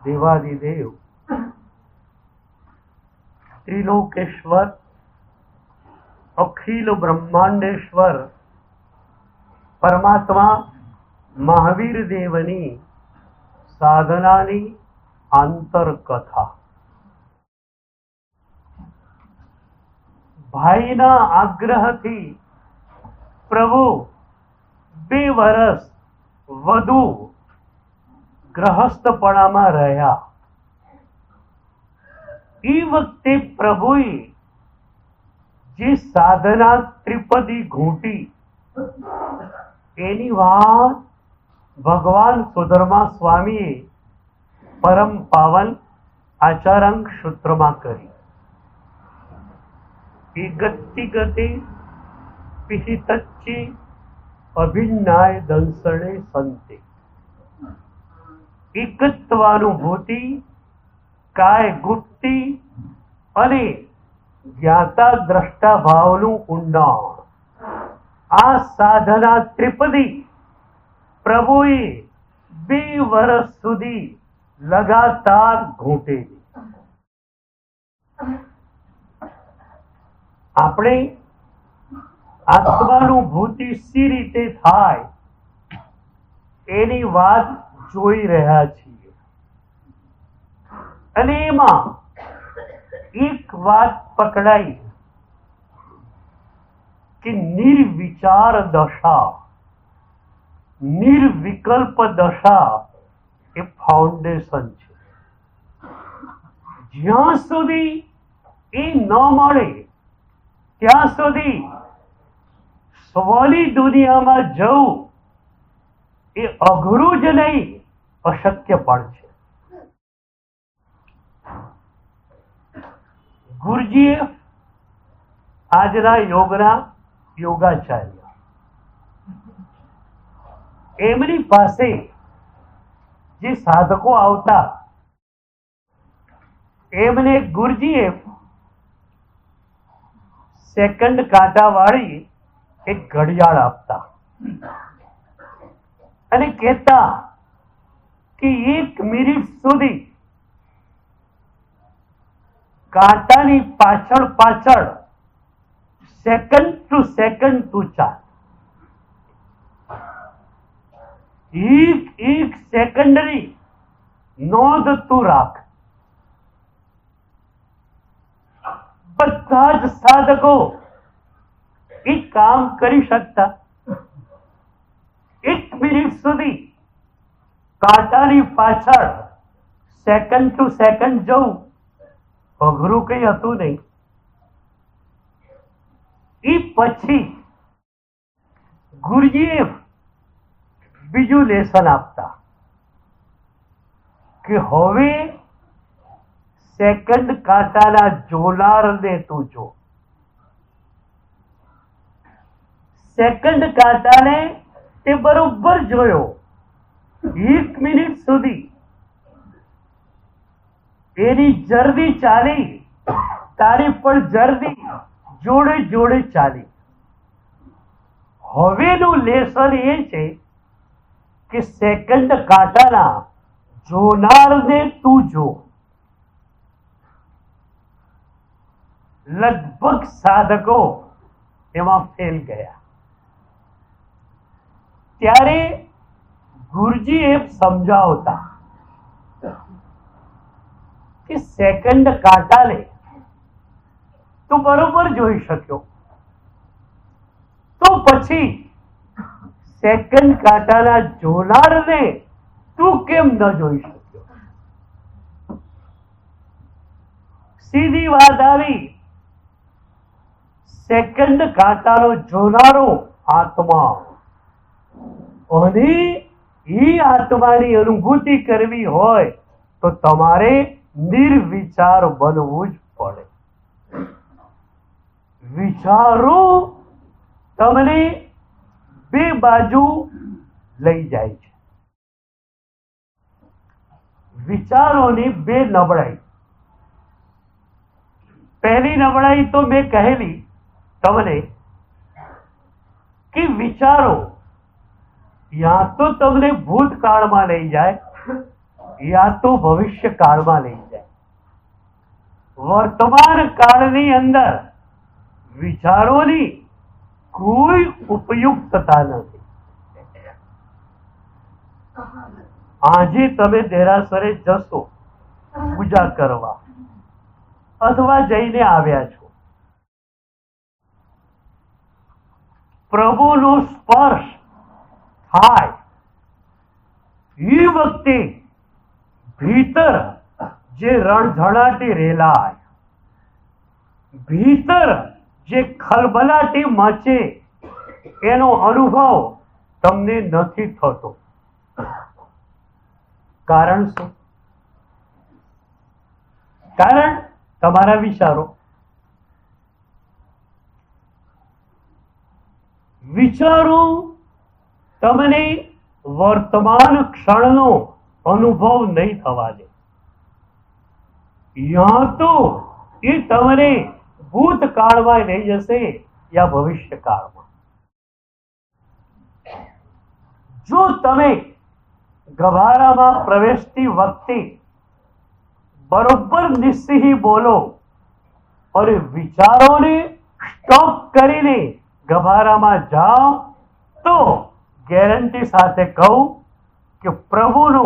देवादिदेव त्रिलोकेश्वर अखिल ब्रह्मांडेश्वर परमात्मा महावीर देवनी साधनानी आंतरकथा। भाईना आग्रहथी प्रभु 2 વર્ષ વધુ ગ્રહસ્થપણામાં રહ્યા। એ વખતે પ્રભુએ જે સાધના ત્રિપદી ઘૂંટી એની વાત ભગવાન સુધર્મા સ્વામીએ પરમ પાવન આચારાંક સૂત્રમાં કરી। ગતિ ગતિ પિહિતચ્ચી અભિન્નાય દંસણે સંતે। એકત્વાનુભૂતિ કાય ગુપ્તિ અને જ્ઞાતા દ્રષ્ટા ભાવનું ઊંડાણ આ સાધના ત્રિપદી પ્રભુએ 2 વર્ષ સુધી લગાતાર ઘૂંટેલી। આપણે આત્માનુભૂતિ સી રીતે થાય એની વાત જોઈ રહ્યા છીએ અને એમાં એક વાત પકડાઈ કે નિર્વિચાર દશા નિર્વિકલ્પ દશા એ ફાઉન્ડેશન છે। જ્યાં સુધી એ ન મળે ત્યાં સુધી સ્વની દુનિયામાં જવું એ અઘરું જ નહીં અશક્ય પણ છે। ગુરુજીએ આજના યોગના યોગાચાર્ય એમની પાસે જે સાધકો આવતા એમને ગુરુજીએ સેકન્ડ કાંટા વાળી એક ઘડિયાળ આપતા અને કહેતા કે 1 મિનિટ સુધી કાંટાની પાછળ પાછળ સેકન્ડ ટુ સેકન્ડ તું ચાલ। એક સેકન્ડની નોંધ તું રાખ। બધા જ સાધકો એ કામ કરી શકતા। 1 મિનિટ સુધી કાંટાની પાછળ સેકન્ડ ટુ સેકન્ડ જવું અઘરું કઈ હતું નહીં। એ પછી ગુરુજીએ બીજું લેસન આપતા કે હવે સેકન્ડ કાંટાના જોનારને તું જો। સેકન્ડ કાંટાને તે બરોબર જોયો। 1 મિનિટ સુધી એની જર્દી ચાલી તારી પણ જર્દી જોડે જોડે ચાલી। હવેનું લેસન એ છે કે સેકન્ડ કાંટાના જોનારને તું જો। લગભગ સાધકો એમાં ફેલ ગયા। ત્યારે ગુરુજી એમ સમજાવતા કે સેકન્ડ કાંટાને તું બરોબર જોઈ શક્યો તો પછી સેકન્ડ કાંટાના જોનારને તું કેમ ન જોઈ શક્યો? સીધી વાત આવી। સેકન્ડ કાંટાનો જોનારો આત્મા અને એ આત્માની અનુભૂતિ કરવી હોય તો તમારે નિર્વિચાર બનવું જ પડે। વિચારો તમને 2 બાજુ લઈ જાય છે। વિચારોની 2 નબળાઈ। પહેલી નબળાઈ તો મેં કહેલી તમને કે વિચારો યા તો તમને ભૂતકાળમાં લઈ જાય યા તો ભવિષ્ય કાળમાં લઈ જાય. વર્તમાન કાળની અંદર વિચારોની કોઈ ઉપયુક્તતા નથી. આજે તમે દેરાસરે જશો પૂજા કરવા અથવા જઈને આવ્યા છો, પ્રભુનો સ્પર્શ થાય એ વખતે ભીતર જે રણઝણાટી રેલાય, ભીતર જે ખલબલાટી મચે, એનો અનુભવ તમને નથી થતો. કારણ શું? કારણ તમારા વિચારો. વિચારો તમને વર્તમાન ક્ષણનો અનુભવ નહીં થવા દે. યા તો એ તમને ભૂતકાળમાં લઈ જશે યા ભવિષ્યકાળમાં. જો તમે ગભારામાં પ્રવેશતી વખતે બરોબર નિશ્ચયી બોલો અને વિચારોને સ્ટોપ કરીને ગભારામાં જાઓ, તો ગેરંટી સાથે કહું કે પ્રભુનો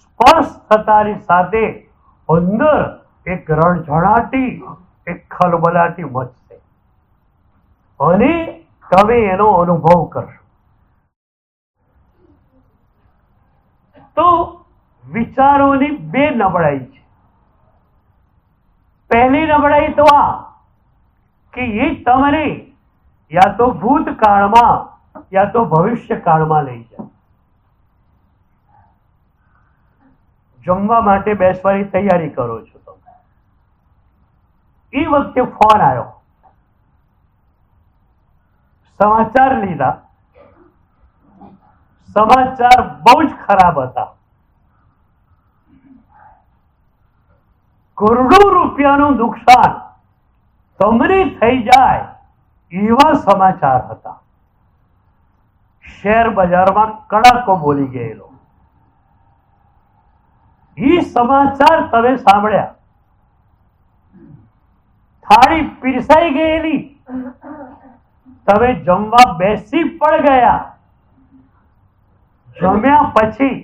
સ્પર્શ થતાની સાથે અંદર એક રણઝણાટી, એક ખલબલાટી મચશે અને તમે એનો અનુભવ કરશો. તો વિચારોની બે નબળાઈ છે. પહેલી નબળાઈ તો આ કે એ તમને યા તો ભૂતકાળમાં યા તો ભવિષ્યકાળમાં લઈ જાય. જમવા માટે બેસવાની તૈયારી કરો છો તમે, એ વખતે ફોન આવ્યો, સમાચાર લીધા, સમાચાર બહુ જ ખરાબ હતા. કરોડો રૂપિયાનું નુકસાન તમને થઈ જાય એવા સમાચાર હતા. શેર બજારમાં કડાકો બોલી ગયેલો. એ સમાચાર તમે સાંભળ્યા, થાળી પીરસાઈ ગયેલી, તમે જમવા બેસી પણ ગયા. જમ્યા પછી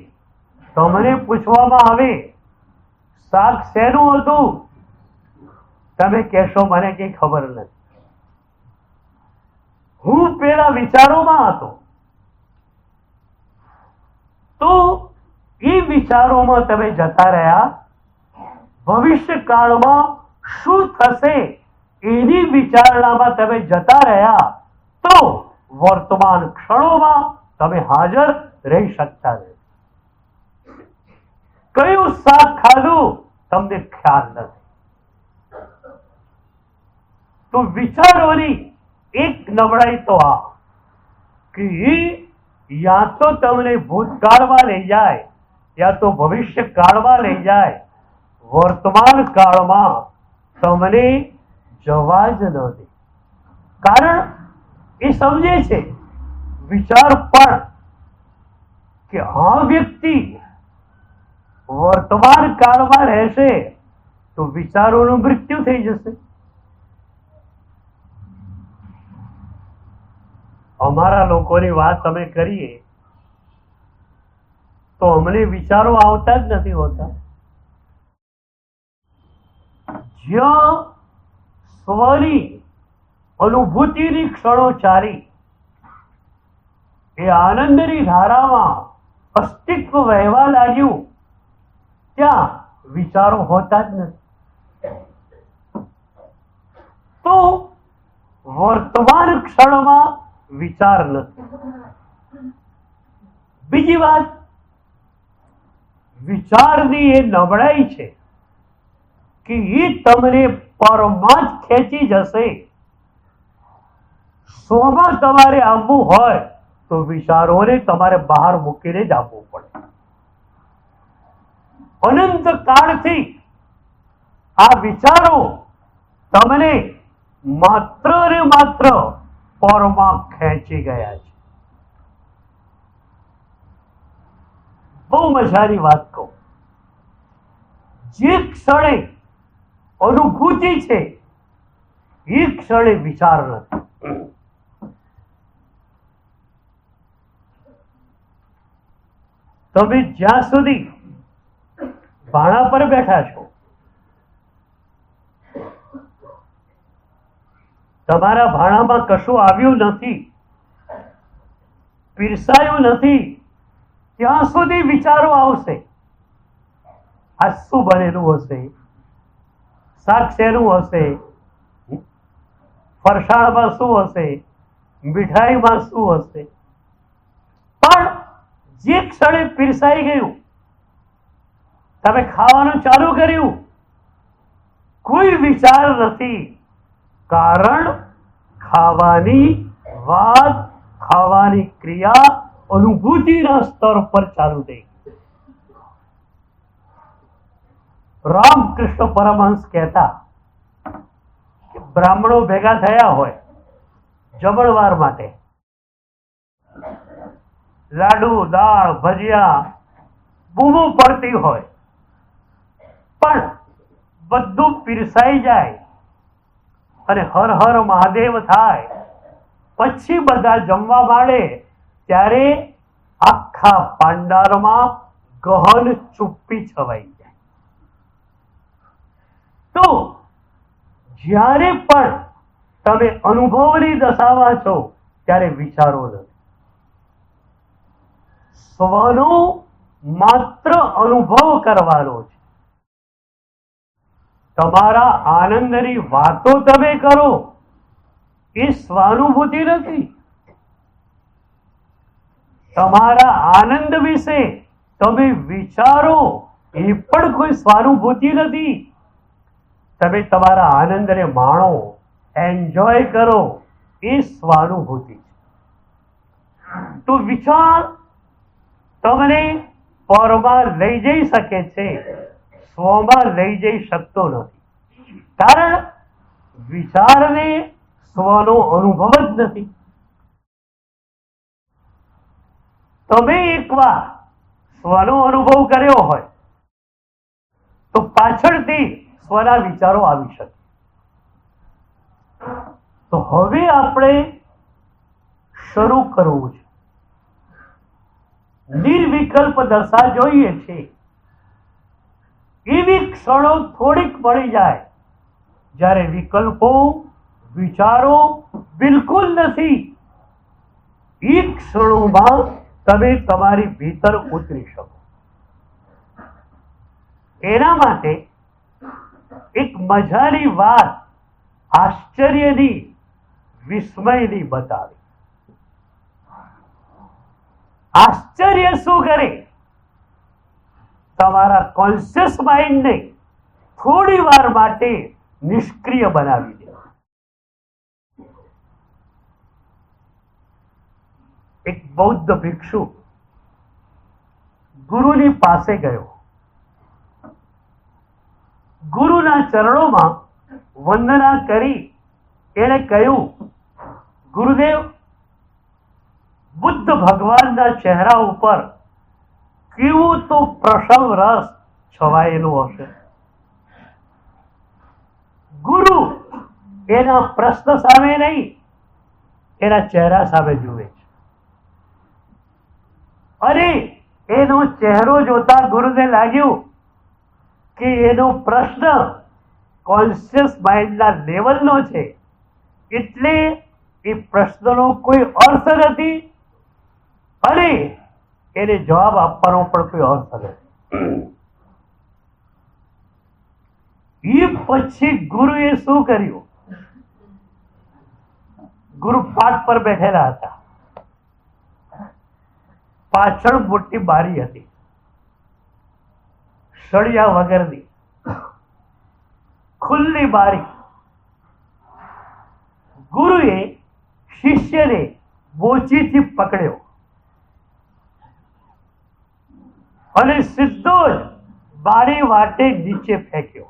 તમને પૂછવામાં આવે શાક શેનું હતું, તમે કહેશો મને કઈ ખબર નથી. હું પેલા વિચારોમાં હતો. તો એ વિચારોમાં તમે જતા રહ્યા. ભવિષ્યકાળમાં શું થશે એની વિચારણામાં તમે જતા રહ્યા, તો વર્તમાન ક્ષણોમાં તમે હાજર રહી શકતા નથી. કયું શાક ખાધું તમને ખ્યાલ નથી. તો વિચારોની એક નબળાઈ તો આ કે યા તો તમને ભૂતકાળમાં લઈ જાય યા તો ભવિષ્ય કાળમાં લઈ જાય. વર્તમાન કાળમાં તમને જવા જ ન દે. કારણ એ સમજે છે વિચાર પણ કે આ વ્યક્તિ વર્તમાન કાળમાં રહેશે તો વિચારોનું મૃત્યુ થઈ જશે. અમારા લોકોની વાત અમે કરીએ તો અમને વિચારો આવતા જ નથી હોતા. જ્યાં સ્વની અનુભૂતિની ક્ષણો ચાલી, એ આનંદની ધારામાં અસ્તિત્વ વહેવા લાગ્યું, ત્યાં વિચારો હોતા જ નથી. તો વર્તમાન ક્ષણમાં વિચાર નથી. બીજી વાત, વિચારની એ નબળાઈ છે કે એ તમને પરમાં જ ખેંચી જશે. સોમાં તમારે આવવું હોય તો વિચારોને તમારે બહાર મૂકીને જ આવવું પડે. અનંત કાળથી આ વિચારો તમને માત્ર ને માત્ર પરમાં ખેંચી ગયા છે. બહુ મજાની વાત કહું. જે ક્ષણે અનુભૂતિ છે એ ક્ષણે વિચાર નથી. તમે જ્યાં સુધી ભાણા પર બેઠા છો, તમારા ભાણામાં કશું આવ્યું નથી, પીરસાયું નથી, ત્યાં સુધી વિચારો આવશે. આ શું બનેલું હશે, શાક શેનું હશે, ફરસાણમાં શું હશે, મીઠાઈમાં શું હશે. પણ જે ક્ષણે પીરસાઈ ગયું, તમે ખાવાનું ચાલુ કર્યું, કોઈ વિચાર નથી. કારણ ખાવાની વાત, ખાવાની ક્રિયા અનુભૂતિના સ્તર પર ચાલુ થઈ. રામકૃષ્ણ પરમહંસ કહેતા કે બ્રાહ્મણો ભેગા થયા હોય જમણવાર માટે, લાડુ, દાળ, ભજીયા બૂમો પડતી હોય, પણ બધું પીરસાઈ જાય અને હર હર મહાદેવ થાય, પછી બધા જમવા માંડે, ત્યારે આખા પાંડારમાં ગહન ચુપ્પી છવાઈ જાય. તો જ્યારે પણ તમે અનુભવની દશામાં છો ત્યારે વિચારો નથી. સ્વનો માત્ર અનુભવ કરવાનો છે. તમારા આનંદની વાતો તમે કરો, એ સ્વાનુભૂતિ નથી. તમારા આનંદ વિશે તમે વિચારો, એ પણ કોઈ સ્વાનુભૂતિ નથી. તમે તમારા આનંદને માણો, એન્જોય કરો, એ સ્વાનુભૂતિ છે. તો વિચાર તમને પરમાં લઈ જઈ શકે છે, સ્વમાં લઈ જઈ શકતો નથી. કારણ વિચારને સ્વનો અનુભવ જ નથી. તમે એકવાર સ્વનો અનુભવ કર્યો હોય તો પાછળથી સ્વના વિચારો આવી શકે. તો હવે આપણે શરૂ કરવું છે. નિર્વિકલ્પ દશા જોઈએ છે. એવી ક્ષણો થોડીક મળી જાય જ્યારે વિકલ્પો, વિચારો બિલકુલ નથી. એ ક્ષણોમાં તમે તમારી ભીતર ઉતરી શકો. એના માટે એક મજાની વાત આશ્ચર્યની, વિસ્મયની બતાવી. આશ્ચર્ય શું કરે? તમારા કોન્શિયસ માઇન્ડને થોડી વાર માટે નિષ્ક્રિય બનાવી દે. એક બૌદ્ધ ભિક્ષુ ગુરુની પાસે ગયો. ગુરુના ચરણોમાં વંદના કરી એણે કહ્યું, ગુરુદેવ, બુદ્ધ ભગવાનના ચહેરા ઉપર કેવું તો પ્રસવ રસ છવાયેલું હશે. ગુરુ એના પ્રશ્ન સામે નહીં, એના ચહેરા સામે જુએ છે. અને એનો ચહેરો જોતા ગુરુને લાગ્યું કે એનો પ્રશ્ન કોન્શિયસ માઇન્ડના લેવલનો છે, એટલે એ પ્રશ્નનો કોઈ અર્થ નથી અને એને જવાબ આપવાનો પણ કોઈ અર્થ નથી. એ પછી ગુરુએ શું કર્યું? ગુરુ પાઠ પર બેઠેલા હતા. પાછળ મોટી બારી હતી, સળિયા વગરની ખુલ્લી બારી. ગુરુએ શિષ્યને બોચીથી પકડ્યો અને સીધો જ બારી વાટે નીચે ફેંક્યો.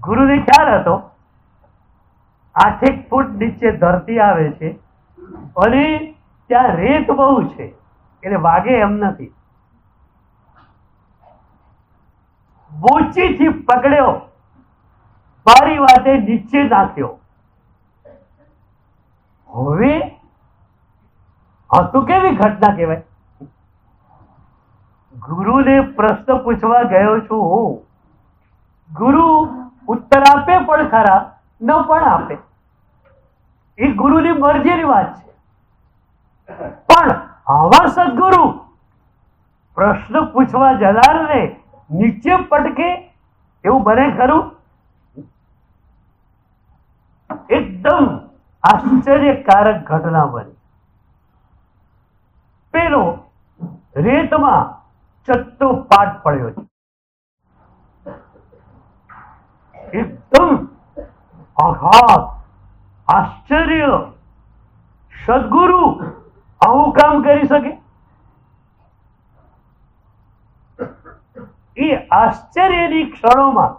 ગુરુને ખ્યાલ હતો 8 ફૂટ નીચે ધરતી આવે છે અને ત્યાં રેત બહુ છે, એટલે વાગે એમ નથી. બોચીથી પકડ્યો, બારી વાટે નીચે નાખ્યો. હવે આ તો કેવી ઘટના કહેવાય? ગુરુને પ્રશ્ન પૂછવા ગયો છું હું. ગુરુ ઉત્તર આપે પણ ખરા, ન પણ આપે. એ ગુરુની મરજીની વાત છે. પણ આવા સદગુરુ પ્રશ્ન પૂછવા જનારને નીચે પટકે એવું બને ખરું? એકદમ આશ્ચર્યકારક ઘટના બની. પેલો રેતમાં ચત્તો પાટ પડ્યો છે. એકદમ આઘાત, આશ્ચર્ય. સદગુરુ આવું કામ કરી શકે? એ આશ્ચર્યની ક્ષણોમાં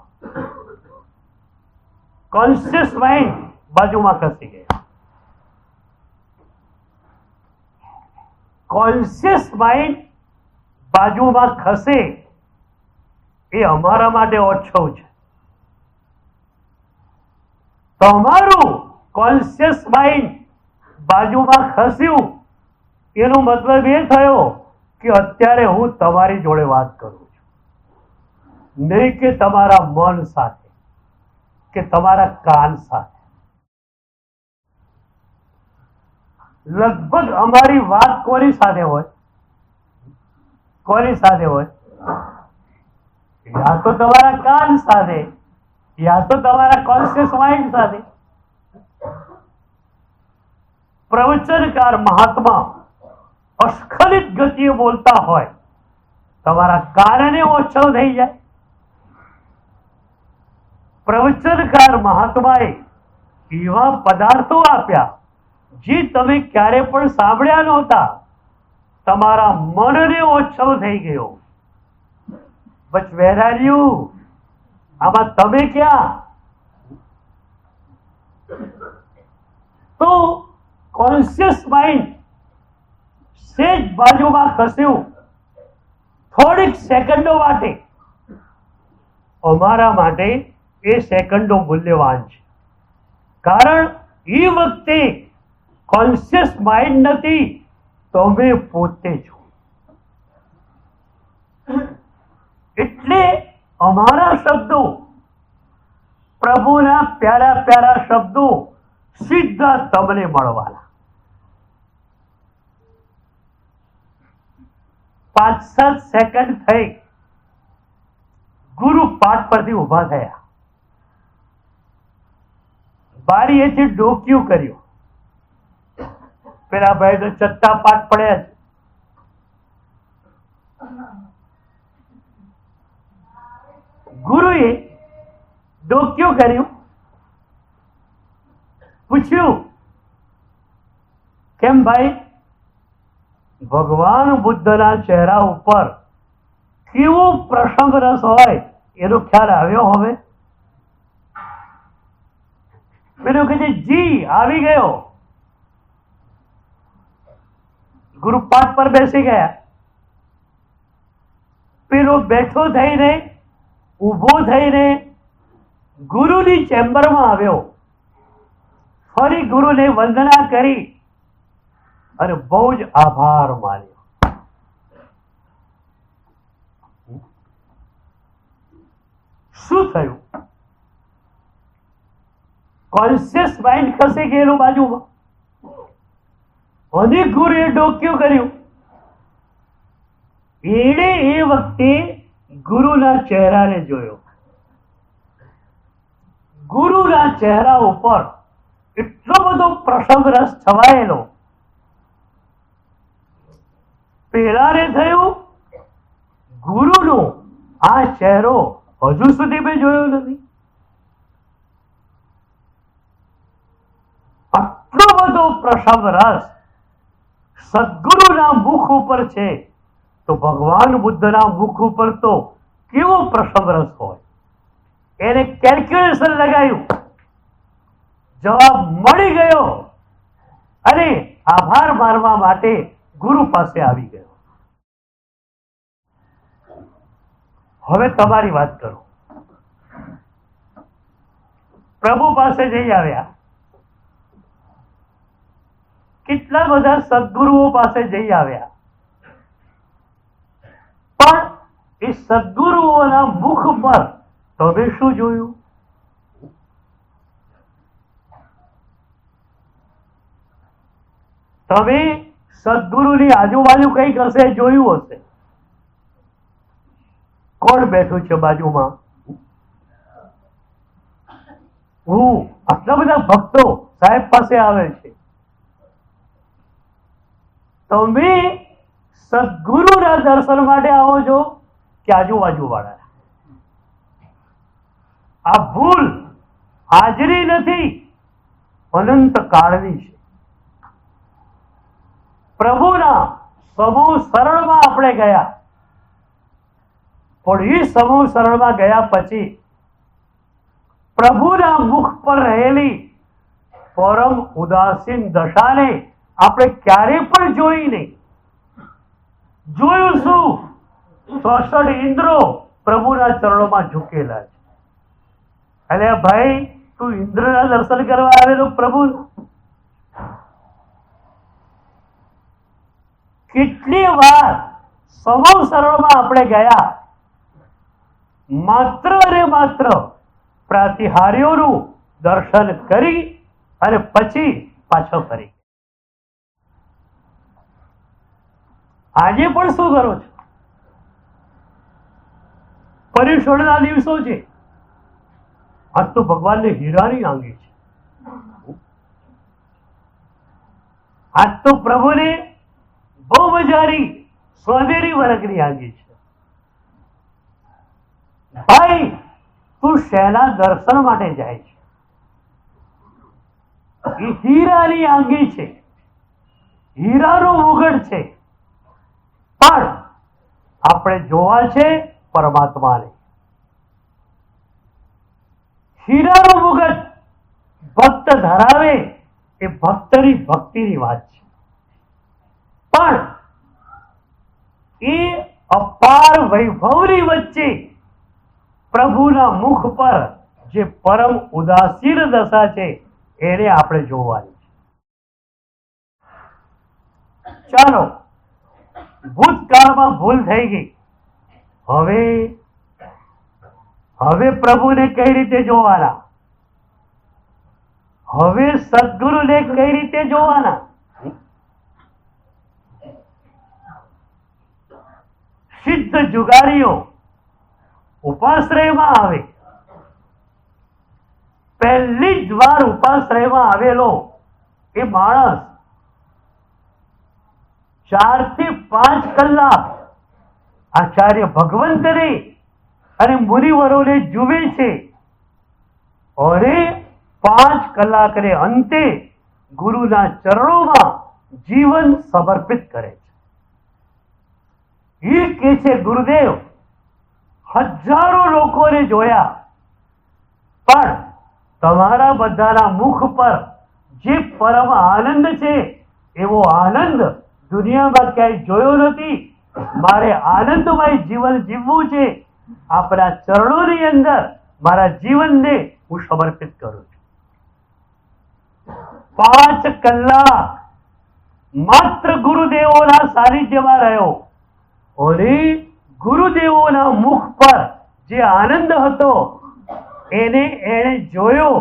કોન્શિયસ માઇન્ડ બાજુમાં ખસી ગયા. કોન્શિયસ માઇન્ડ બાજુમાં ખસે એ અમારા માટે ઓછો છે. તમારું કોન્શિયસ માઇન્ડ બાજુમાં ખસ્યું એનો મતલબ એ થયો કે અત્યારે હું તમારી જોડે વાત કરું છું, નહીં કે તમારા મન સાથે કે તમારા કાન સાથે. લગભગ અમારી વાત કોની સાથે હોય? કોની સાથે હોય? યા તો તમારા કાન સાથે, યા તો તમારા કોન્શિયસ માઇન્ડ સાથે. પ્રવચનકાર મહાત્મા અસ્ખલિત ગતિએ બોલતા હોય, તમારા કાનને ઓછો થઈ જાય. પ્રવચનકાર મહાત્માએ એવા પદાર્થો આપ્યા જે તમે ક્યારે પણ સાંભળ્યા નહોતા. તમારા મનને ઓછો થઈ ગયો. But where are you? આમાં તમે ક્યાં? તો કોન્શિયસ માઇન્ડ સેજ બાજુમાં ખસ્યું થોડીક સેકન્ડો માટે. અમારા માટે એ સેકન્ડો મૂલ્યવાન છે, કારણ એ વખતે કોન્શિયસ માઇન્ડ નથી, તમે પોતે છો. એટલે અમારા શબ્દો, પ્રભુના પ્યારા પ્યારા શબ્દો સીધા તમને મળવાના. 5-7 સેકન્ડ થઈ, ગુરુ પાઠ પરથી ઉભા થયા, બારીએથી ડોક્યું કર્યું. પેલા ભાઈ તો ચત્તા પાઠ પડ્યા છે. ગુરુએ ડોક્યું કર્યું, પૂછ્યું, કેમ ભાઈ? ભગવાન બુદ્ધના ચહેરા ઉપર કેવો પ્રસંગ રસ હોય એનો ખ્યાલ આવ્યો હવે? પેલું કહે છે, જી આવી ગયો. ગુરુ પાઠ પર બેસી ગયા. પેલો બેઠો થઈને, ઊભો થઈને ગુરુની ચેમ્બરમાં આવ્યો. ફરી ગુરુને વંદના કરી અને બહુ જ આભાર માન્યો. શું થયું? કોન્શિયસ માઇન્ડ ખસી ગયેલું બાજુમાં, અને ગુરુએ ડોક્યું કર્યું. એણે એ વખતે ગુરુના ચહેરાને જોયો. ગુરુના ચહેરા ઉપર એટલો બધો પ્રસંગ રસ છવાયેલો. પેલાને થયું, ગુરુનો આ ચહેરો હજુ સુધી મેં જોયો નથી. આટલો બધો પ્રસંગ રસ સદગુરુના મુખ ઉપર છે, તો ભગવાન બુદ્ધના મુખ ઉપર તો કેવો પ્રસંગ રસ હોય. એને કેલ્ક્યુલેશન લગાવ્યું, જવાબ મળી ગયો અને આભાર માનવા માટે ગુરુ પાસે આવી ગયો. હવે તમારી વાત કરો. પ્રભુ પાસે જઈ આવ્યા, કેટલા બધા સદગુરુઓ પાસે જઈ આવ્યા, પણ એ સદગુરુઓના મુખ પર તમે શું જોયું? તમે સદગુરુની આજુબાજુ કઈક હશે, જોયું હશે. કોણ બેઠું છે બાજુમાં? હું. આટલા બધા ભક્તો સાહેબ પાસે આવે છે. તમે સદગુરુના દર્શન માટે આવો છો કે આજુબાજુ વાળા? આ ભૂલ હાજરી નથી, અનંત કાળની છે. પ્રભુના સમૂહ શરણમાં આપણે ગયા, પણ એ સમૂહ શરણમાં ગયા પછી પ્રભુના મુખ પર રહેલી પરમ ઉદાસીન દશાને આપણે ક્યારે પણ જોઈ નહીં. જોયું શું? 66 ઇન્દ્રો પ્રભુના ચરણોમાં ઝૂકેલા છે. અરે ભાઈ, તું ઇન્દ્રના દર્શન કરવા આવેલો પ્રભુ? કેટલી વાર સમૂહ શરણમાં આપણે ગયા, માત્ર અને માત્ર પ્રાતિહાર્યોનું દર્શન કરી અને પછી પાછો ફરી. આજે પણ શું કરો છો? પર્યુષણના દિવસો છે. આજ તો ભગવાનને હીરાની આંગી છે. આજ તો પ્રભુને બહુ મજારી સોનેરી વર્ગની આંગી છે. ભાઈ, તું શેના દર્શન માટે જાય છે? એ હીરાની આંગી છે, હીરાનો મુગટ છે, પણ આપણે જોવા છે પરમાત્માને. હીરાનો મુગટ ભક્ત ધરાવે એ ભક્તની ભક્તિની વાત છે, પણ એ અપાર વૈભવની વચ્ચે પ્રભુના મુખ પર જે પરમ ઉદાસીન દશા છે એને આપણે જોવાની છે. ચાલો, ભૂતકાળમાં ભૂલ થઈ ગઈ, હવે પ્રભુને કઈ રીતે જોવાના? હવે સદગુરુને કઈ રીતે જોવાના? સિદ્ધ જુગારીઓ ઉપાશ્રયમાં આવે, પહેલી જ વાર ઉપાશ્રયમાં આવેલો એ માણસ 4 થી 5 કલાક આચાર્ય ભગવંતને અને મુનિવરોને જુએ છે, અને 5 કલાકને અંતે ગુરુના ચરણોમાં જીવન સમર્પિત કરે છે. એ કે છે, ગુરુદેવ, હજારો લોકોને જોયા, પણ તમારા બધાના મુખ પર જે પરમ આનંદ છે એવો આનંદ દુનિયામાં ક્યાંય જોયો નથી. મારે આનંદમય જીવન જીવવું છે. આપણા ચરણોની અંદર મારા જીવનને હું સમર્પિત કરું છું. 5 કલાક માત્ર ગુરુદેવોના સાનિધ્યમાં રહ્યો, અને ગુરુદેવોના મુખ પર જે આનંદ હતો એને જોયો,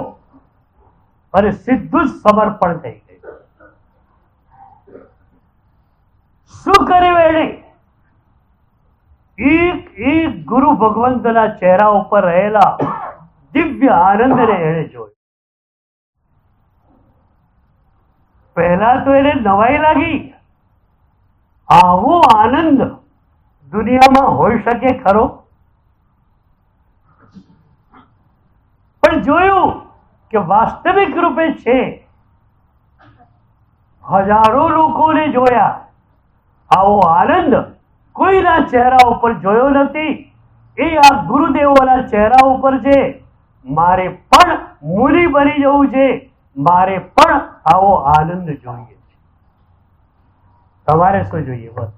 અને સીધું જ સમર્પણ થઈ ગયું. શું કર્યું એને? એક ગુરુ ભગવંતના ચહેરા ઉપર રહેલા દિવ્ય આનંદને એને જોયું. પહેલા તો એને નવાઈ લાગી, આવો આનંદ દુનિયામાં હોઈ શકે ખરો? પણ જોયું કે વાસ્તવિક રૂપે છે. હજારો લોકોને જોયા, આવો આનંદ કોઈના ચહેરા ઉપર જોયો નથી. એ આ ગુરુદેવોના ચહેરા ઉપર છે. મારે પણ મુનિ બની જવું છે, મારે પણ આવો આનંદ જોઈએ છે. તમારે શું જોઈએ? બસ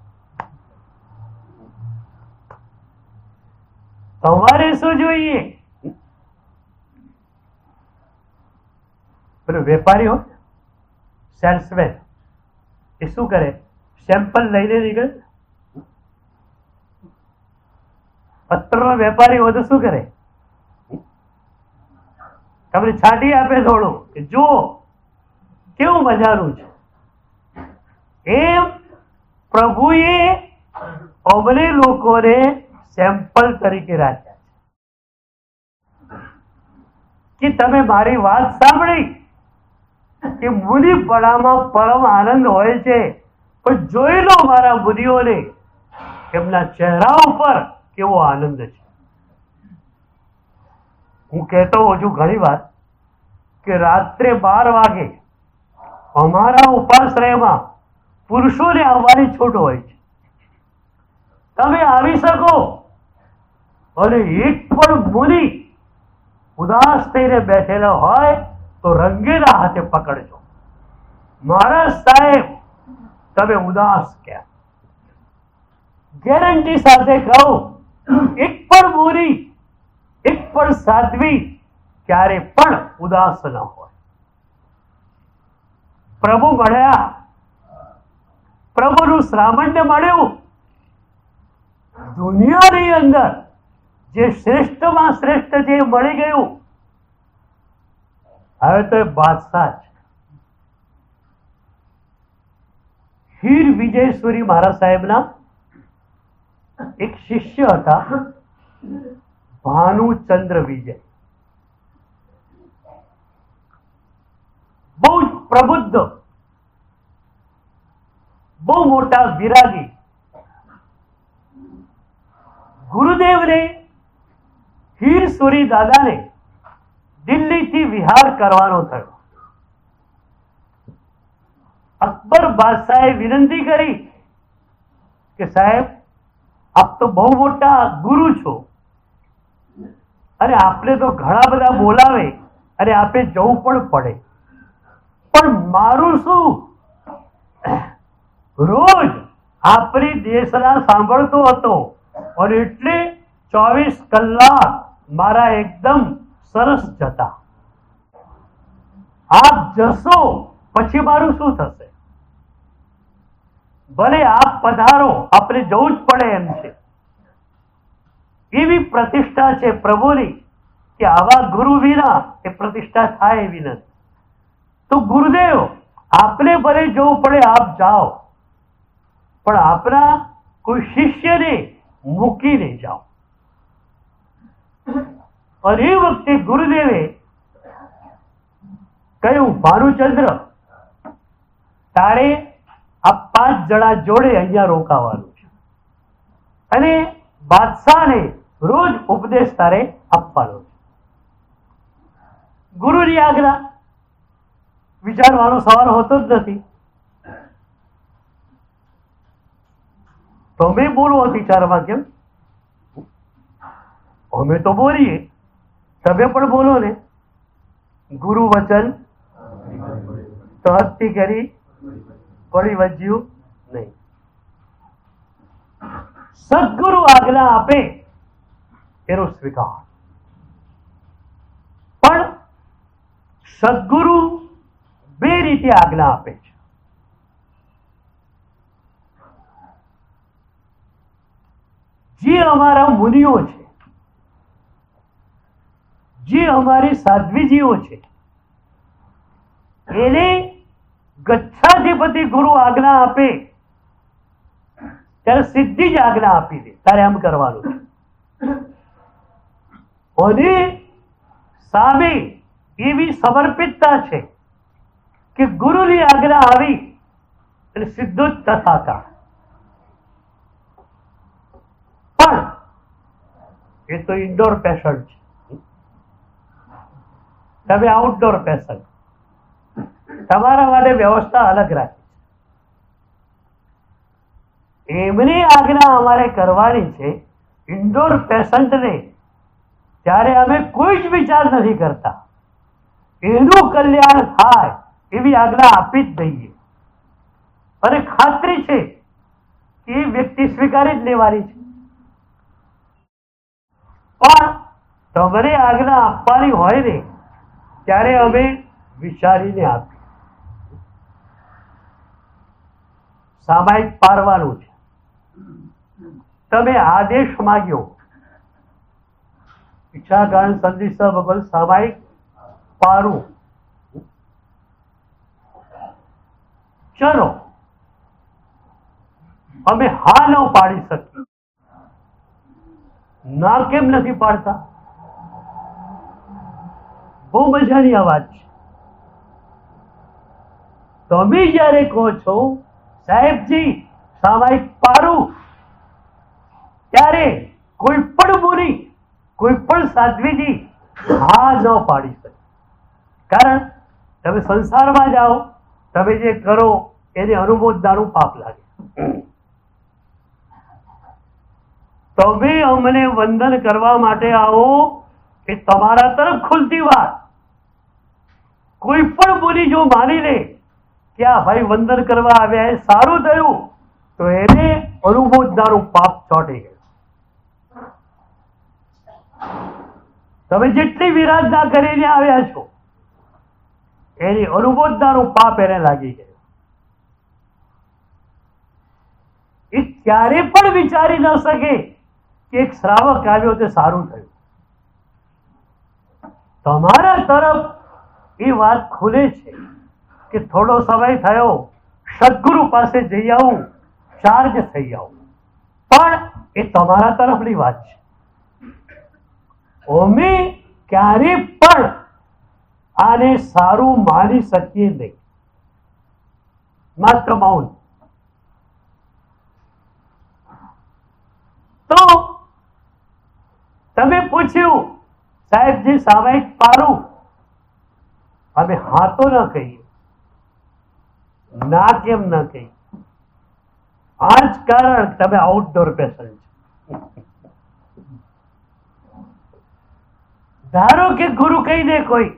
તમારે શું જોઈએ? પેલો વેપારી હોય, સેલ્સમેન, એ શું કરે? સેમ્પલ લઈને નીકળે. પત્રનો વેપારી હોય તો શું કરે? તમને છાંટી આપે થોડું કે જુઓ કેવું મજાનું છે. એમ પ્રભુએ અમને લોકોને સેમ્પલ તરીકે રાખ્યા છે કે તમે મારી વાત સાંભળી કે મુનિપણામાં પરમ આનંદ હોય છે, પણ જોઈ લો મારા મુનિઓને, એમના ચહેરા ઉપર કેવો આનંદ છે. હું કહેતો હોઉં છું ઘણી વાર કે રાત્રે 12 વાગે અમારા ઉપાશ્રયમાં પુરુષોને આવવાની છૂટ હોય છે. તમે આવી શકો અને એક પણ મુનિ ઉદાસ થઈને બેઠેલો હોય તો રંગેલા હાથે પકડજો. મહારાજ સાહેબ તમે ઉદાસ ક્યાં? ગેરંટી સાથે કહું, એક પણ મુનિ, એક પણ સાધ્વી ક્યારે પણ ઉદાસ ન હોય. પ્રભુ મળ્યા, પ્રભુનું શ્રામણ્ય મળ્યું. દુનિયાની અંદર જે શ્રેષ્ઠમાં શ્રેષ્ઠ જે મળી ગયું, હવે તો એ બાદશાહ છે. હીર વિજયસુરી મહારાજ સાહેબના એક શિષ્ય હતા, ભાનુચંદ્ર વિજય. બહુ જ પ્રબુદ્ધ, બહુ મોટા વિરાગી. ગુરુદેવને હીરસુરી દાદાને દિલ્હીથી વિહાર કરવાનો થયો. અકબર બાદશાહે વિનંતી કરી કે સાહેબ આપ તો બહુ મોટા ગુરુ છો અને આપને તો ઘણા બધા બોલાવે અને આપે જવું પણ પડે, પણ મારું શું? રોજ આપણી દેશના સાંભળતો હતો અને એટલે 24 કલાક મારા એકદમ સરસ જતા. આપ જશો પછી મારું શું થશે? ભલે આપ પધારો, આપણે જવું જ પડે એમ છે. એવી પ્રતિષ્ઠા છે પ્રભુની કે આવા ગુરુ વિના એ પ્રતિષ્ઠા થાય એવી નથી. તો ગુરુદેવ આપને ભલે જવું પડે, આપ જાઓ, પણ આપના કોઈ શિષ્યને મૂકીને જાઓ. અને એ વખતે ગુરુદેવે કહ્યું, ભાનુચંદ્ર તારે આ 5 જણા જોડે અહીંયા રોકાવાનું છે અને બાદશાહને રોજ ઉપદેશ તારે આપવાનો છે. ગુરુની આજ્ઞા, વિચારવાનો સવાલ હોતો જ નથી. તમે બોલો વિચારમાં કેમ? અમે તો બોલીએ, તમે પણ બોલો ને. ગુરુ વચન તહતથી કરી પડી વજ્યું નહીં. સદગુરુ આજ્ઞા આપે એનો સ્વીકાર, પણ સદગુરુ 2 રીતે આજ્ઞા આપે છે. જે અમારા મુનિઓ છે, જે અમારી સાધ્વીજીઓ છે, એને ગચ્છાધિપતિ ગુરુ આજ્ઞા આપે ત્યારે સીધી જ આજ્ઞા આપી દે, તારે આમ કરવાનું છે. અને સામે એવી સમર્પિતતા છે કે ગુરુની આજ્ઞા આવી એટલે સીધો જ તથાકાર. પણ એ તો ઇન્ડોર પેશન્ટ છે, તમે આઉટડોર પેશન્ટ. તમારા માટે વ્યવસ્થા અલગ રાખી છે. એમની આજ્ઞા અમારે કરવાની છે. ઇન્ડોર પેશન્ટને ત્યારે અમે કોઈ જ વિચાર નથી કરતા, એનું કલ્યાણ થાય એવી આજ્ઞા આપી જ દઈએ. અને ખાતરી છે કે એ વ્યક્તિ સ્વીકારી જ લેવાની છે. તમને આજ્ઞા આપવાની હોય ને ત્યારે અમે વિચારીને આપી. સામાયિક પારવાનું છે. તમે આદેશ માગ્યો, ઈચ્છા કારણ સંદેશ ભગવાન સામાયિક પારું, ચલો અમે હા ન પાડી શકીએ. ના કેમ નથી પાડતા? બહુ મજાની આ વાત છે. તમે જયારે કહો છો સાહેબજી સામાયિક પારું, ત્યારે કોઈ પણ મુનિ, કોઈ પણ સાધ્વીજી હા ન પાડી શકે. કારણ તમે સંસારમાં જાઓ, તમે જે કરો એને અનુમોદનાનું પાપ લાગે. તમે અમને વંદન કરવા માટે આવો એ તમારા તરફ ખુલતી વાત. કોઈ પણ મુનિ જો માની લે કે આ ભાઈ વંદન કરવા આવ્યા એ સારું થયું, તો એને અનુમોદનાનું પાપ ચોંટી ગયું. તમે જેટલી વિરાધના કરીને આવ્યા છો એની અનુમોદનાનું પાપ એને લાગી ગયું. એ ક્યારે પણ વિચારી ન શકે કે એક શ્રાવક આવ્યો તે સારું થયું. તમારા તરફ એ વાત ખુલે છે કે થોડો સમય થયો, સદગુરુ પાસે જઈ આવું, ચાર્જ થઈ આવું, પણ એ તમારા તરફની વાત છે. અમે ક્યારે પણ આને સારું માની શકીએ નહીં. માત્ર મૌન. તો તમે પૂછ્યું સાહેબજી સામાયિક પારું, અમે હા તો ન કહીએ, ના કેમ ન કહીએ? આ જ કારણ તમે આઉટડોર પેશન્ટ છો. ધારો કે ગુરુ કહી દે કોઈ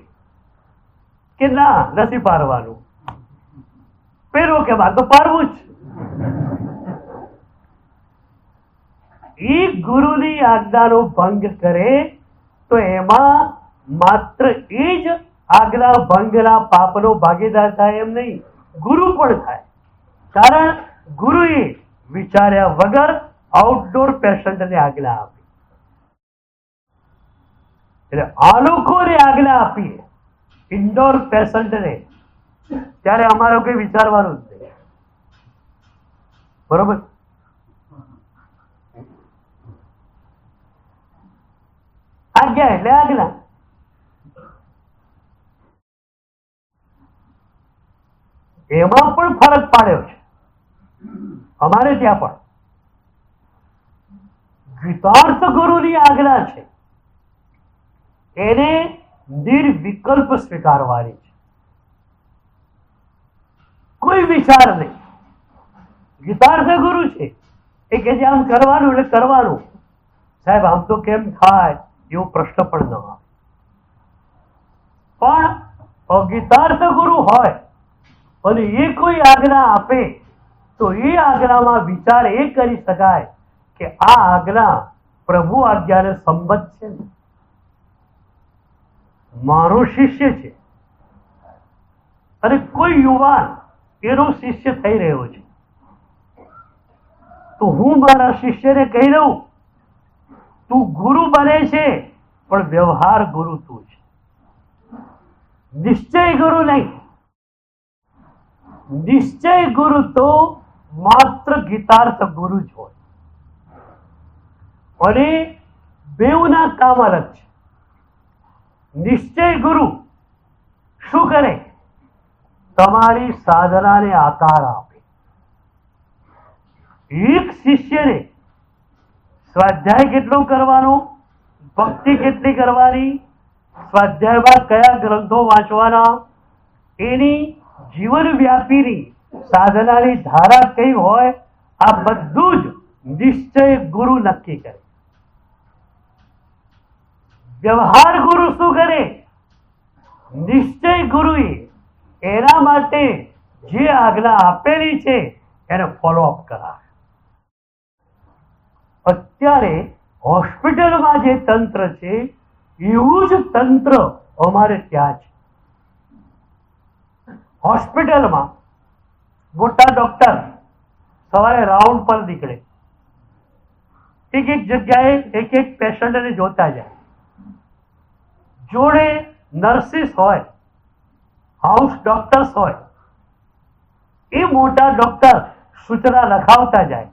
કે ના નથી પારવાનું, પેલો કે મારે તો પારવું જ. એ ગુરુની આજ્ઞાનો ભંગ કરે તો એમાં માત્ર એ જ આજ્ઞા ભંગના પાપનો ભાગીદાર થાય એમ નહીં, ગુરુ પણ થાય. કારણ ગુરુએ વિચાર્યા વગર આઉટડોર પેશન્ટને આજ્ઞા આપી. એટલે આ લોકોને આજ્ઞા આપીએ ઇન્ડોર પેશન્ટને, ત્યારે અમારે કોઈ વિચારવાનું જ નહીં. બરોબર? આજ્ઞા એટલે આજ્ઞા. એમાં પણ ફરક પાડ્યો છે અમારે ત્યાં પણ. ગીતાર્થ ગુરુની આજ્ઞા છે એને નિર્વિકલ્પ સ્વીકારવાની છે, કોઈ વિચાર નહીં. ગીતાર્થ ગુરુ છે એ કે જે આમ કરવાનું એટલે કરવાનું. સાહેબ આમ તો કેમ થાય એવો પ્રશ્ન પણ ન આવે. પણ અગીતાર્થ ગુરુ હોય અને એ કોઈ આજ્ઞા આપે તો એ આજ્ઞામાં વિચાર એ કરી શકાય કે આ આજ્ઞા પ્રભુ આજ્ઞાને સંબદ્ધ છે ને, મારો શિષ્ય છે અને કોઈ યુવાન એનો શિષ્ય થઈ રહ્યો છે, તો હું મારા શિષ્યને કહી દઉં તું ગુરુ બને છે પણ વ્યવહાર ગુરુ તું છે, નિશ્ચય ગુરુ નહીં. નિશ્ચય ગુરુ તો માત્ર ગીતાર્થ ગુરુ જ હોય અને બેઉના કામ અલગ છે. નિશ્ચય ગુરુ શું કરે? તમારી સાધનાને આકાર આપે. એક શિષ્યને સ્વાધ્યાય કેટલો કરવાનો, ભક્તિ કેટલી કરવાની, સ્વાધ્યાયમાં કયા ગ્રંથો વાંચવાના, એની જીવન વ્યાપીની સાધનાની ધારા કઈ હોય, આ બધું જ નિશ્ચય ગુરુ નક્કી કરે. વ્યવહાર ગુરુ શું કરે? નિશ્ચય ગુરુએ એના માટે જે આજ્ઞા આપેલી છે એને ફોલોઅપ કરાવે. અત્યારે હોસ્પિટલમાં જે તંત્ર છે એવું જ તંત્ર અમારે ત્યાં છે. હોસ્પિટલમાં મોટા ડોક્ટર સવારે રાઉન્ડ પર નીકળે, એક એક જગ્યાએ એક એક પેશન્ટને જોતા જાય. જોડે નર્સિસ હોય, હાઉસ ડોક્ટર્સ હોય. એ મોટા ડોક્ટર સૂચના લખાવતા જાય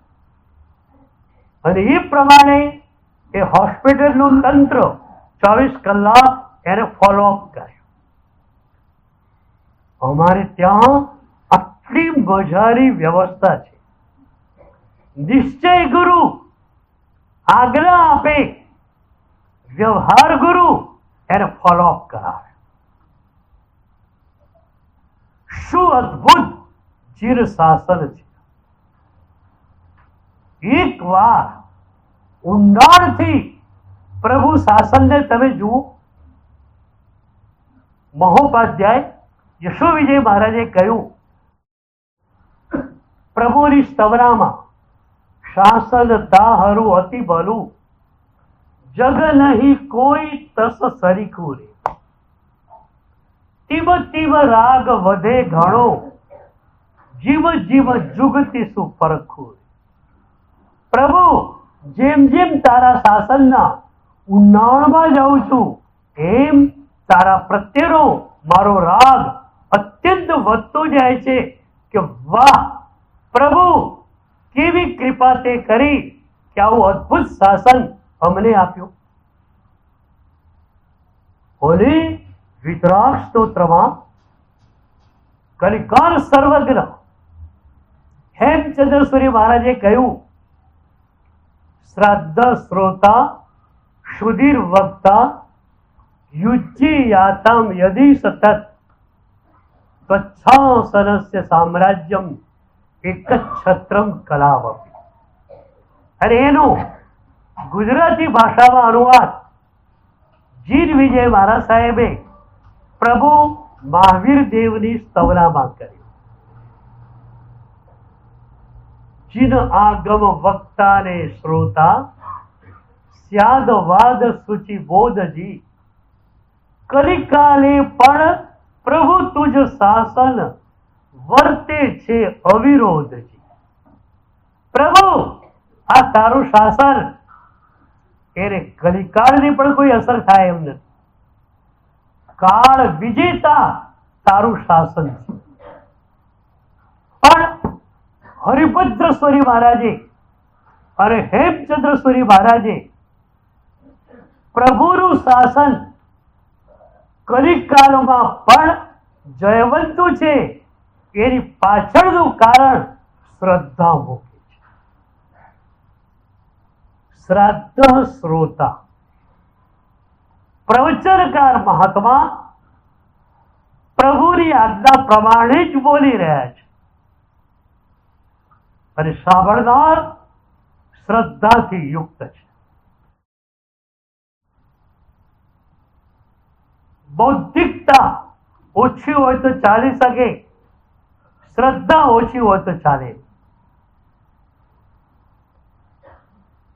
અને એ પ્રમાણે એ હોસ્પિટલનું તંત્ર 24 કલાક એને ફોલોઅપ કરે. અમારે ત્યાં આટલી મજાની વ્યવસ્થા છે. નિશ્ચય ગુરુ આજ્ઞા આપે, વ્યવહાર ગુરુ એને ફોલોઅપ કરાવે. શું અદ્ભુત ચિર શાસન છે. એક વાર ઊંડાણથી પ્રભુ શાસનને તમે જુઓ. મહોપાધ્યાય યશો વિજય મહારાજે કહ્યું, પ્રભુની સ્તવનામાં શાસન તાહરું અતિ ભલું, જગ નહીં કોઈ તસ સરીખું રે. તિબ તિબ રાગ વધે ઘણો, જીવ જીવ જુગતી સુપરખું. પ્રભુ, જેમ જેમ તારા શાસનના ઊંડાણમાં જાઉં છું એમ તારા પ્રત્યેનો મારો રાગ અત્યંત વધતો જાય છે કે વાહ પ્રભુ, કેવી કૃપા તે કરી કે આવું અદ્ભુત શાસન અમને આપ્યું. ઓલી વિતરાગ સ્તોત્રમાં કલિકાર સર્વજ્ઞ હેમચંદ્ર સૂરી મહારાજે કહ્યું, શ્રાદ્ધ શ્રોતા સુધીર વક્તા યુજ્જી યાતમ યદિ સતત ત્વચ્છાસનસ્ય સામ્રાજ્યમ એક છત્રમ કલાવપી. અને એનો ગુજરાતી ભાષામાં અનુવાદ જીન વિજય મહારાજ સાહેબે પ્રભુ મહાવીર દેવની સ્તવનામાં કર્યો. જીન આગમ વક્તા ને શ્રોતા સ્યાદ વાદ સૂચિ બોધજી, કલિકાલે પણ પ્રભુ તુજ શાસન વર્તે છે અવિરોધજી. પ્રભુ, આ તારું શાસન એને કલિકાળની પણ કોઈ અસર થાય એમ નથી. કાળ વિજેતા તારું શાસન છે. પણ હરિભદ્ર સ્વરી મહારાજે અને હેમચંદ્ર સ્વરી મહારાજે પ્રભુનું શાસન કલિકાળમાં પણ જયવંતું છે એની પાછળનું કારણ શ્રદ્ધા મૂકે છે. શ્રાદ્ધ શ્રોતા પ્રવચનકાર મહાત્મા પ્રભુની આજ્ઞા પ્રમાણે જ બોલી રહ્યા છે અને સાંભળનાર શ્રદ્ધાથી યુક્ત છે. બૌદ્ધિકતા ઓછી હોય તો ચાલી શકે, શ્રદ્ધા ઓછી હોય તો ચાલે.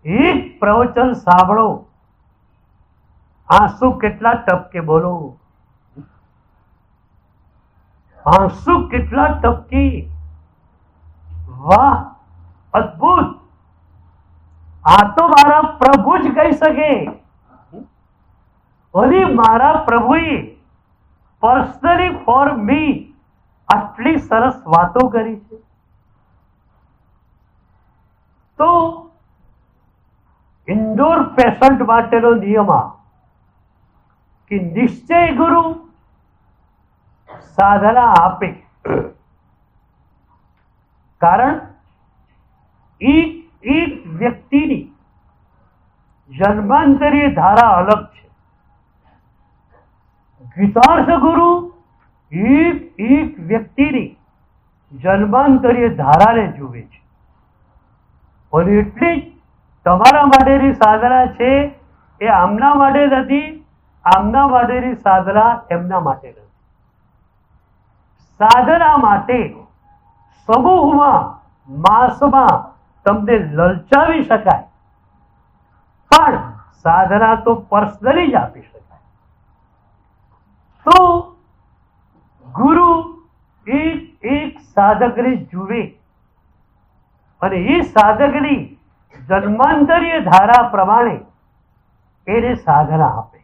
એક પ્રવચન સાંભળો, આંસુ કેટલા ટપકે, બોલો આંસુ કેટલા ટપકે. વાહ, અદ્ભુત. આ તો મારા પ્રભુ જ કહી શકે. અને મારા પ્રભુએ પર્સનલી ફોર મી આટલી સરસ વાતો કરી છે. તો ઇન્ડોર પેશન્ટ માટેનો નિયમ આ કે નિશ્ચય ગુરુ સાધના આપે. કારણ એક વ્યક્તિની જન્માંતરીય ધારા અલગ છે. ગીતાર્થ ગુરુ એક વ્યક્તિની જન્માંતરીય ધારાને જુએ છે. અને એટલી જ તમારા માટેની સાધના છે એ આમના માટે નથી, આમના માટેની સાધના એમના માટે નથી. સાધના માટે સમૂહમાં માસમાં તમને લલચાવી શકાય, પણ સાધના તો પર્સનલી જ આપી શકાય. તો ગુરુ એક એક સાધકને જુએ અને એ સાધકની જન્માંતરીય ધારા પ્રમાણે એને સાધના આપે.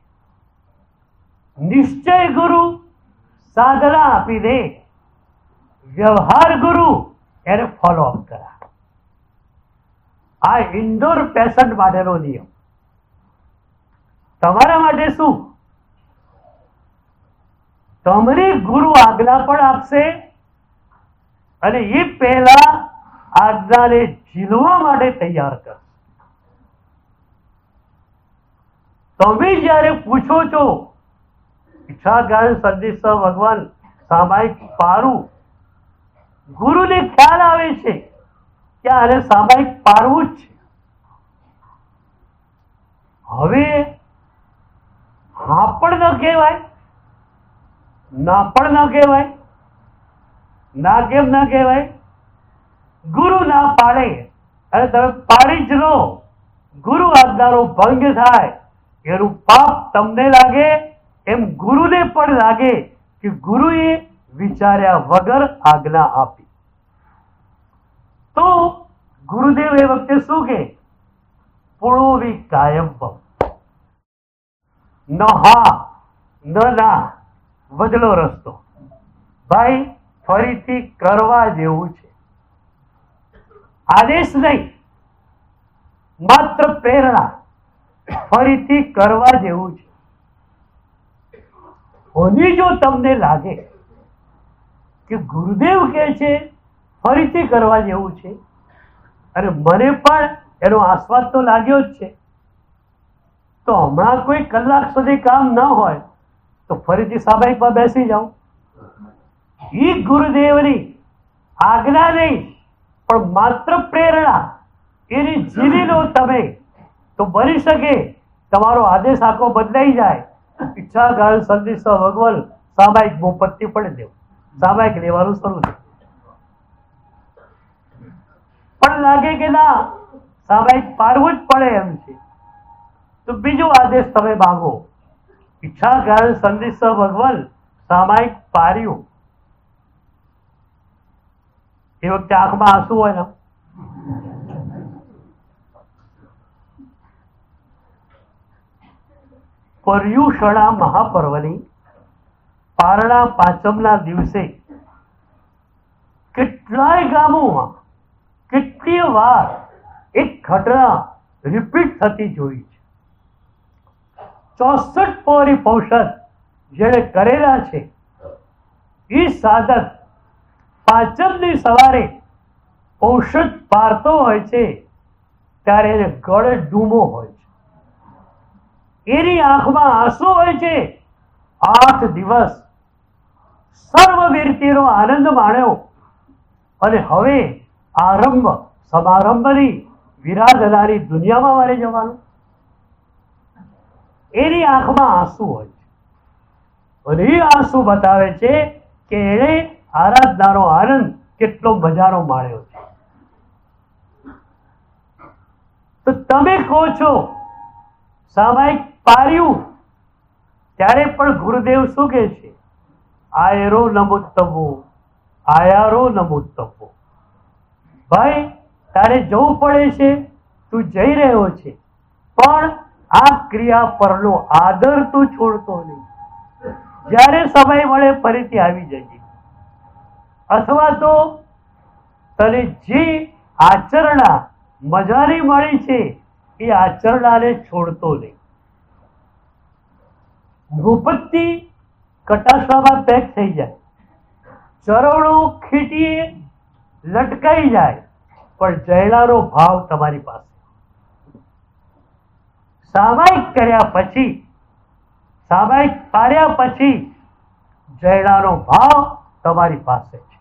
નિશ્ચય ગુરુ સાધના આપી દે, વ્યવહાર ગુરુ એને ફોલોઅપ કરા. આ ઇન્ડોર પેશન્ટ માટેનો નિયમ. તમારા માટે શું? તમને ગુરુ આજ્ઞા પણ આપશે અને એ પહેલા આજ્ઞાને ઝીલવા માટે તૈયાર કરશે. તમે જ્યારે પૂછો છો ઈચ્છા જ્ઞાન સંદેશ ભગવાન સામાયિક પારું, ગુરુને ખ્યાલ આવે છે કે આને સામાયિક પારવું જ છે. હવે હા પણ ન કહેવાય, ના પણ ન કહેવાય. ના કેમ ના કહેવાય? ગુરુ ના પાડે અને તમે પાડી જ લો, ગુરુ આજ્ઞાનો ભંગ થાય, એનું પાપ તમને લાગે એમ ગુરુને પણ લાગે કે ગુરુએ વિચાર્યા વગર આજ્ઞા આપી. તો ગુરુદેવ એ વખતે શું કે? પુણોવી કાયમ ન હા ન ના, બદલો રસ્તો. ભાઈ ફરીથી કરવા જેવું છે. આદેશ નહીં, માત્ર પ્રેરણા. ફરીથી કરવા જેવું છે. અને જો તમને લાગે કે ગુરુદેવ કહે છે ફરીથી કરવા જેવું છે અને મને પણ એનો આસ્વાદ તો લાગ્યો જ છે, તો હમણાં કોઈ કલાક સુધી કામ ન હોય તો ફરીથી સામાયિકમાં બેસી જાઓ. એ ગુરુદેવની આજ્ઞા નહીં પણ માત્ર પ્રેરણા, એની ઝીલી લો તમે તો બની શકે તમારો આદેશ આખો બદલાઈ જાય. ઈચ્છા જ્ઞાન સંદેશ ભગવાન સામાયિક મોપત્તિ પણ દેવું, સામાયિક લેવાનું શરૂ થયું. પણ લાગે કે ના સામાયિક પારવું જ પડે એમ છે, તો બીજો આદેશ તમે માંગો. ઈચ્છા જ્ઞાન સંદેશ ભગવાન સામાયિક પાર્યું. એ વખતે આંખમાં આંસુ હોય ને, પર્યુષણા મહાપર્વની પારણા પાંચમના દિવસે કેટલાય ગામોમાં કેટલીય વાર એક ઘટના રિપીટ થતી જોઈ છે. 64 પૌરી પૌષધ જેણે કરેલા છે એ સાધક પાંચમની સવારે ઔષધ પારતો હોય છે ત્યારે એને ગળે ડૂમો હોય છે, એની આંખમાં આંસુ હોય છે. 8 દિવસ સર્વવીરતીનો આનંદ માણ્યો અને હવે આરંભ સમારંભની વિરાધનાની દુનિયામાં મારે જવાનું. એની આંખમાં આંસુ હોય છે અને એ આંસુ બતાવે છે કે એણે આરાધનાનો આનંદ કેટલો મજાનો માણ્યો છે. તો તમે કહો છો સામાયિક પાર્યું, ત્યારે પણ ગુરુદેવ શું કહે છે? આયરો નમોત્તમો, આયારો નમોત્તમો. ભાઈ તારે જવું પડે છે, તું જઈ રહ્યો છે, પણ આ ક્રિયા પરનો આદર તું છોડતો નહીં. જ્યારે સમય મળે ફરીથી આવી જજે. અથવા તો તને જે આચરણા મજાની મળી છે એ આચરણાને છોડતો નહીં. ભૂપતિ કટાસમાં પેક થઈ જાય, ચરવણો ખીટીએ લટકાઈ જાય, પણ જયલાનો ભાવ તમારી પાસે. સામાયિક કર્યા પછી, સામાયિક પાર્યા પછી જયલાનો ભાવ તમારી પાસે છે.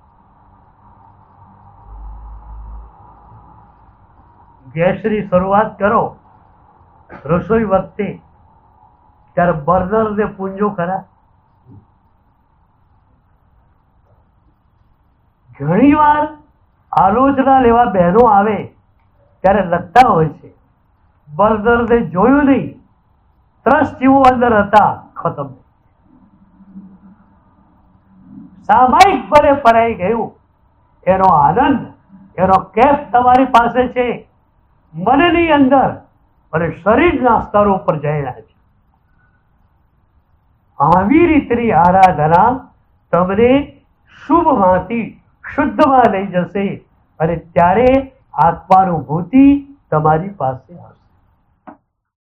ગેસની શરૂઆત કરો રસોઈ વખતે, ત્યારે બર્નરને પૂંજો ખરા. ઘણી વાર આલોચના લેવા બહેનો આવે ત્યારે લખતા હોય છે બર્નરને જોયું નહીં, 3 જીવો અંદર હતા, ખતમ. સામાયિકપણે પરાઈ ગયું એનો આનંદ, એનો કેફ તમારી પાસે છે, મનની અંદર અને શરીરના સ્તર ઉપર જઈને છે. આવી રીતની આરાધના તમને શુભમાંથી શુદ્ધમાં લઈ જશે અને ત્યારે આત્માનુભૂતિ તમારી પાસે હશે.